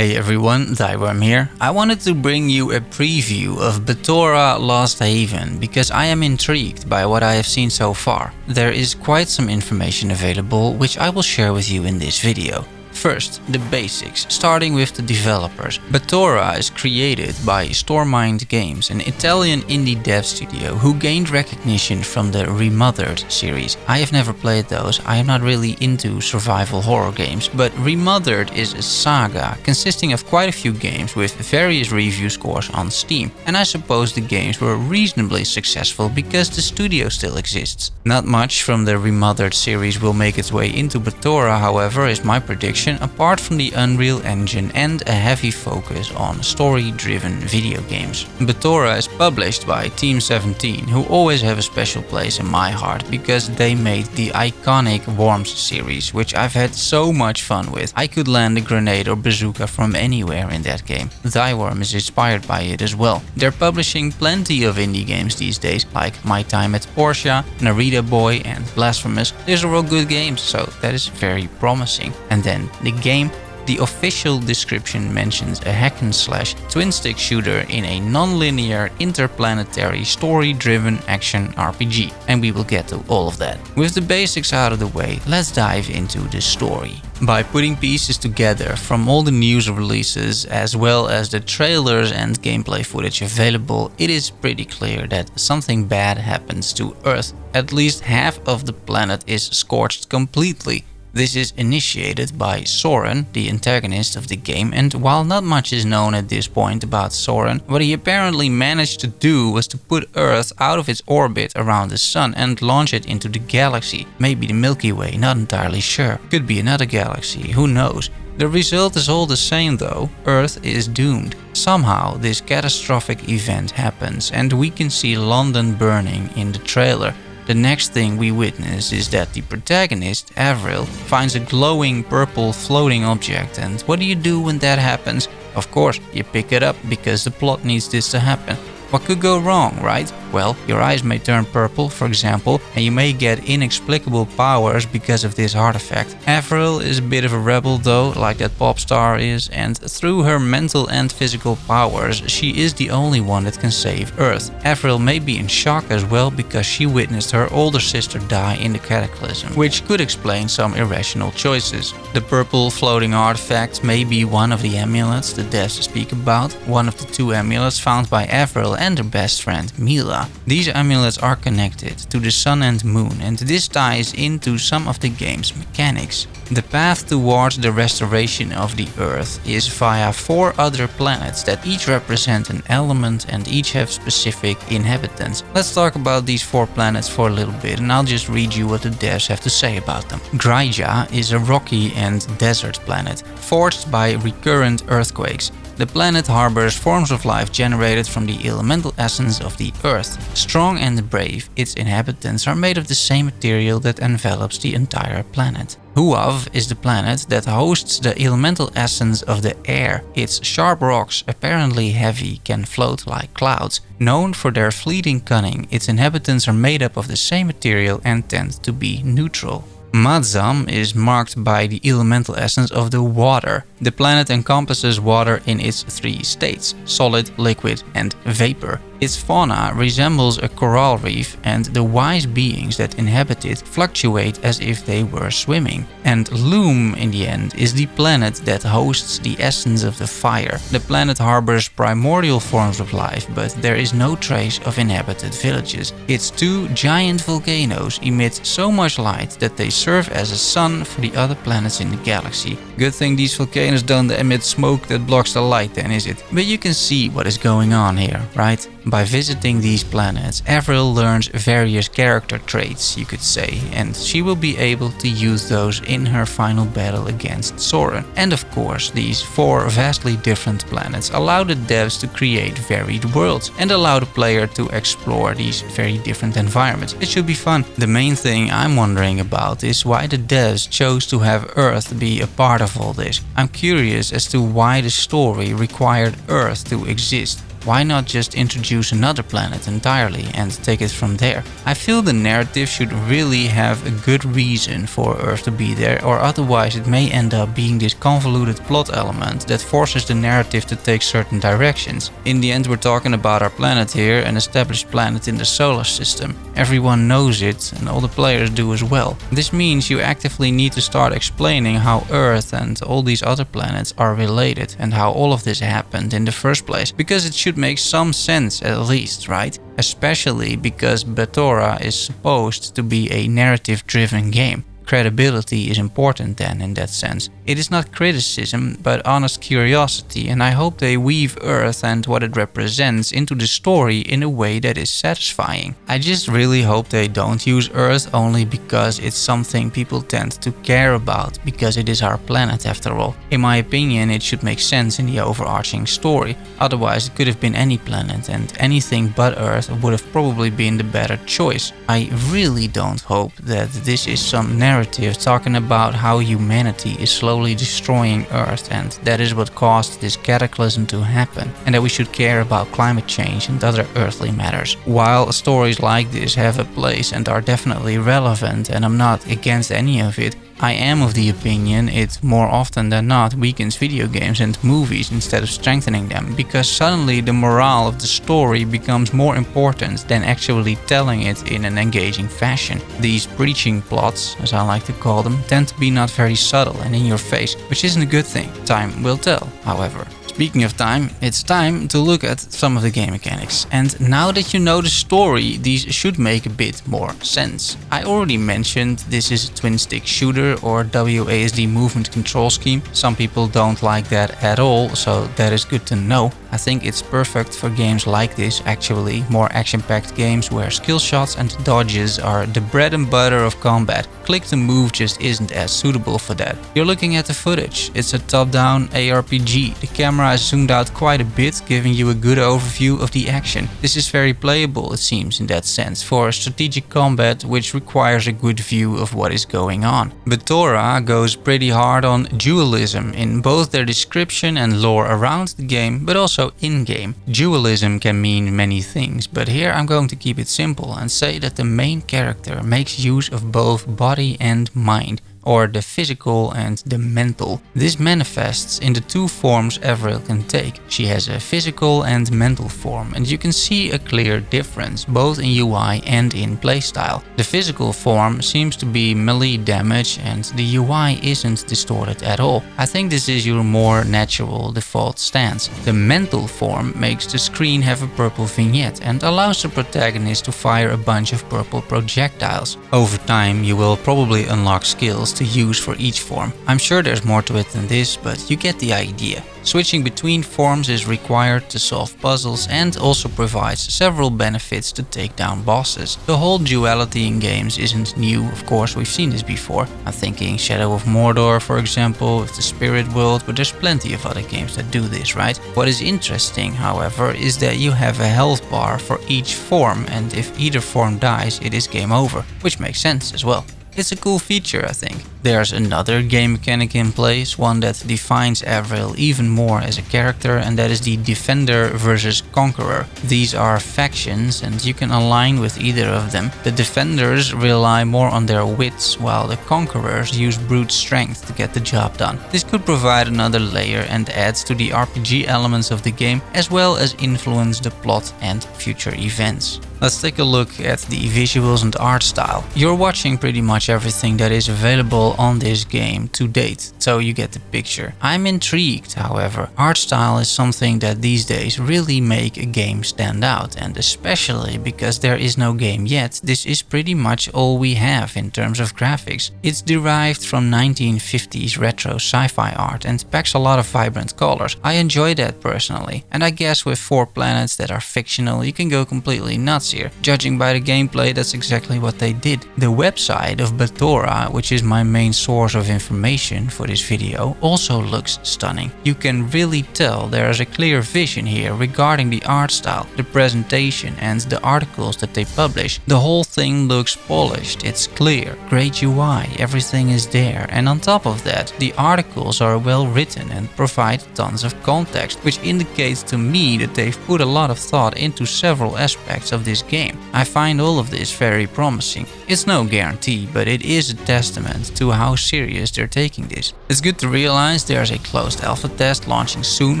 Hey everyone, Thyworm here. I wanted to bring you a preview of Batora Lost Haven because I am intrigued by what I have seen so far. There is quite some information available which I will share with you in this video. First, the basics, starting with the developers. Batora is created by Stormind Games, an Italian indie dev studio who gained recognition from the Remothered series. I have never played those, I am not really into survival horror games, but Remothered is a saga consisting of quite a few games with various review scores on Steam, and I suppose the games were reasonably successful because the studio still exists. Not much from the Remothered series will make its way into Batora, however, is my prediction, apart from the Unreal Engine and a heavy focus on story-driven video games. Batora is published by Team 17, who always have a special place in my heart because they made the iconic Worms series, which I've had so much fun with. I could land a grenade or bazooka from anywhere in that game. Thyworm is inspired by it as well. They're publishing plenty of indie games these days, like My Time at Portia, Narita Boy and Blasphemous. These are all good games, so that is very promising. And then the game, the official description mentions a hack-and-slash twin-stick shooter in a non-linear interplanetary story-driven action RPG, and we will get to all of that. With the basics out of the way, let's dive into the story. By putting pieces together from all the news releases as well as the trailers and gameplay footage available, it is pretty clear that something bad happens to Earth. At least half of the planet is scorched completely. This is initiated by Soren, the antagonist of the game, and while not much is known at this point about Soren, what he apparently managed to do was to put Earth out of its orbit around the Sun and launch it into the galaxy. Maybe the Milky Way, not entirely sure. Could be another galaxy, who knows. The result is all the same though, Earth is doomed. Somehow this catastrophic event happens and we can see London burning in the trailer. The next thing we witness is that the protagonist, Avril, finds a glowing purple floating object, and what do you do when that happens? Of course, you pick it up because the plot needs this to happen. What could go wrong, right? Well, your eyes may turn purple, for example, and you may get inexplicable powers because of this artifact. Avril is a bit of a rebel though, like that pop star is, and through her mental and physical powers, she is the only one that can save Earth. Avril may be in shock as well because she witnessed her older sister die in the cataclysm, which could explain some irrational choices. The purple floating artifact may be one of the amulets the devs speak about, one of the two amulets found by Avril and her best friend Mila. These amulets are connected to the sun and moon, and this ties into some of the game's mechanics. The path towards the restoration of the Earth is via 4 other planets that each represent an element and each have specific inhabitants. Let's talk about these 4 planets for a little bit, and I'll just read you what the devs have to say about them. Gryja is a rocky and desert planet, forged by recurrent earthquakes. The planet harbors forms of life generated from the elemental essence of the Earth. Strong and brave, its inhabitants are made of the same material that envelops the entire planet. Huav is the planet that hosts the elemental essence of the air. Its sharp rocks, apparently heavy, can float like clouds. Known for their fleeting cunning, its inhabitants are made up of the same material and tend to be neutral. Madzam is marked by the elemental essence of the water. The planet encompasses water in its 3 states: solid, liquid, and vapor. Its fauna resembles a coral reef, and the wise beings that inhabit it fluctuate as if they were swimming. And Loom, in the end, is the planet that hosts the essence of the fire. The planet harbors primordial forms of life, but there is no trace of inhabited villages. Its 2 giant volcanoes emit so much light that they serve as a sun for the other planets in the galaxy. Good thing these volcanoes don't emit smoke that blocks the light then, is it? But you can see what is going on here, right? By visiting these planets, Avril learns various character traits, you could say, and she will be able to use those in her final battle against Soren. And of course, these 4 vastly different planets allow the devs to create varied worlds and allow the player to explore these very different environments. It should be fun. The main thing I'm wondering about is why the devs chose to have Earth be a part of all this. I'm curious as to why the story required Earth to exist. Why not just introduce another planet entirely and take it from there? I feel the narrative should really have a good reason for Earth to be there, or otherwise it may end up being this convoluted plot element that forces the narrative to take certain directions. In the end, we're talking about our planet here, an established planet in the solar system. Everyone knows it and all the players do as well. This means you actively need to start explaining how Earth and all these other planets are related and how all of this happened in the first place, because it should make some sense at least, right? Especially because Batora is supposed to be a narrative-driven game. Credibility is important then in that sense. It is not criticism, but honest curiosity, and I hope they weave Earth and what it represents into the story in a way that is satisfying. I just really hope they don't use Earth only because it's something people tend to care about, because it is our planet after all. In my opinion, it should make sense in the overarching story. Otherwise, it could have been any planet, and anything but Earth would have probably been the better choice. I really don't hope that this is some narrative talking about how humanity is slowly destroying Earth and that is what caused this cataclysm to happen, and that we should care about climate change and other earthly matters. While stories like this have a place and are definitely relevant, and I'm not against any of it, I am of the opinion it more often than not weakens video games and movies instead of strengthening them, because suddenly the morale of the story becomes more important than actually telling it in an engaging fashion. These preaching plots, as I like to call them, tend to be not very subtle and in your face, which isn't a good thing. Time will tell, however. Speaking of time, it's time to look at some of the game mechanics. And now that you know the story, these should make a bit more sense. I already mentioned this is a twin-stick shooter or WASD movement control scheme. Some people don't like that at all, so that is good to know. I think it's perfect for games like this actually, more action-packed games where skill shots and dodges are the bread and butter of combat. Click to move just isn't as suitable for that. You're looking at the footage. It's a top-down ARPG. The camera is zoomed out quite a bit, giving you a good overview of the action. This is very playable, it seems, in that sense, for strategic combat which requires a good view of what is going on. Batora goes pretty hard on dualism in both their description and lore around the game, but also in-game. Dualism can mean many things, but here I'm going to keep it simple and say that the main character makes use of both body and mind, or the physical and the mental. This manifests in the two forms Avril can take. She has a physical and mental form, and you can see a clear difference both in UI and in playstyle. The physical form seems to be melee damage and the UI isn't distorted at all. I think this is your more natural default stance. The mental form makes the screen have a purple vignette and allows the protagonist to fire a bunch of purple projectiles. Over time you will probably unlock skills to use for each form. I'm sure there's more to it than this, but you get the idea. Switching between forms is required to solve puzzles and also provides several benefits to take down bosses. The whole duality in games isn't new, of course, we've seen this before. I'm thinking Shadow of Mordor, for example, with the Spirit World, but there's plenty of other games that do this, right? What is interesting, however, is that you have a health bar for each form, and if either form dies, it is game over, which makes sense as well. It's a cool feature, I think. There's another game mechanic in place, one that defines Avril even more as a character, and that is the Defender versus Conqueror. These are factions and you can align with either of them. The Defenders rely more on their wits, while the Conquerors use brute strength to get the job done. This could provide another layer and adds to the RPG elements of the game, as well as influence the plot and future events. Let's take a look at the visuals and art style. You're watching pretty much everything that is available on this game to date, so you get the picture. I'm intrigued, however. Art style is something that these days really make a game stand out, and especially because there is no game yet, this is pretty much all we have in terms of graphics. It's derived from 1950s retro sci-fi art and packs a lot of vibrant colors. I enjoy that personally, and I guess with 4 planets that are fictional, you can go completely nuts here. Judging by the gameplay, that's exactly what they did. The website of Batora, which is my main main source of information for this video, also looks stunning. You can really tell there is a clear vision here regarding the art style, the presentation and the articles that they publish. The whole thing looks polished, it's clear, great UI, everything is there, and on top of that, the articles are well written and provide tons of context, which indicates to me that they've put a lot of thought into several aspects of this game. I find all of this very promising. It's no guarantee, but it is a testament to how serious they're taking this. It's good to realize there's a closed alpha test launching soon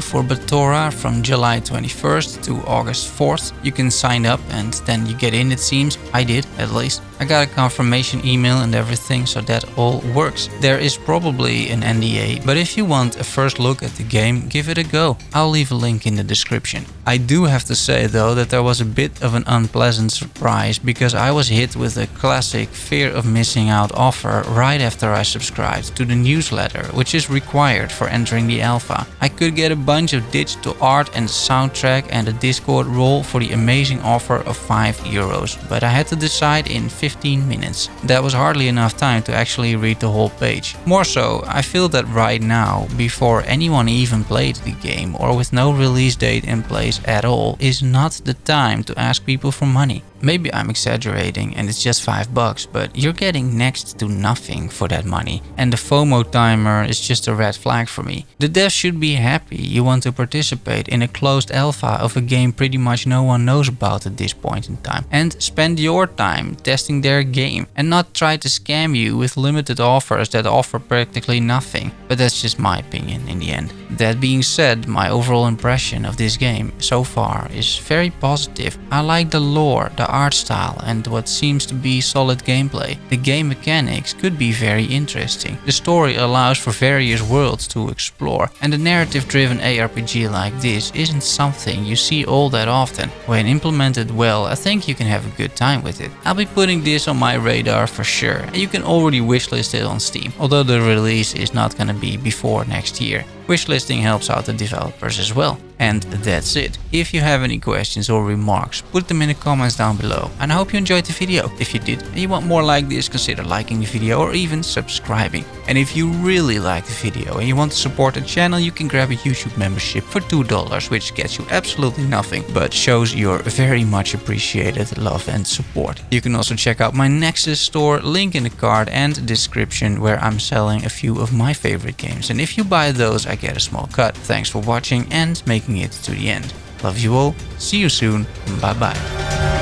for Batora from July 21st to August 4th. You can sign up and then you get in, it seems. I did, at least. I got a confirmation email and everything, so that all works. There is probably an NDA, but if you want a first look at the game, give it a go. I'll leave a link in the description. I do have to say though that there was a bit of an unpleasant surprise because I was hit with a classic fear of missing out offer right after I subscribed to the newsletter, which is required for entering the alpha. I could get a bunch of digital art and soundtrack and a Discord role for the amazing offer of €5, but I had to decide in 15 minutes. That was hardly enough time to actually read the whole page. More so, I feel that right now, before anyone even played the game or with no release date in place at all, is not the time to ask people for money. Maybe I'm exaggerating and it's just $5, but you're getting next to nothing for that money. And the FOMO timer is just a red flag for me. The devs should be happy you want to participate in a closed alpha of a game pretty much no one knows about at this point in time. And spend your time testing their game and not try to scam you with limited offers that offer practically nothing. But that's just my opinion in the end. That being said, my overall impression of this game so far is very positive. I like the lore, the art style and what seems to be solid gameplay. The game mechanics could be very interesting. The story allows for various worlds to explore, and a narrative-driven ARPG like this isn't something you see all that often. When implemented well, I think you can have a good time with it. I'll be putting this on my radar for sure, and you can already wishlist it on Steam, although the release is not gonna be before next year. Wishlisting helps out the developers as well. And that's it. If you have any questions or remarks, put them in the comments down below. And I hope you enjoyed the video. If you did and you want more like this, consider liking the video or even subscribing. And if you really like the video and you want to support the channel, you can grab a YouTube membership for $2, which gets you absolutely nothing, but shows your very much appreciated love and support. You can also check out my Nexus store, link in the card and description, where I'm selling a few of my favorite games. And if you buy those, I get a small cut. Thanks for watching and making it to the end. Love you all, see you soon, bye bye.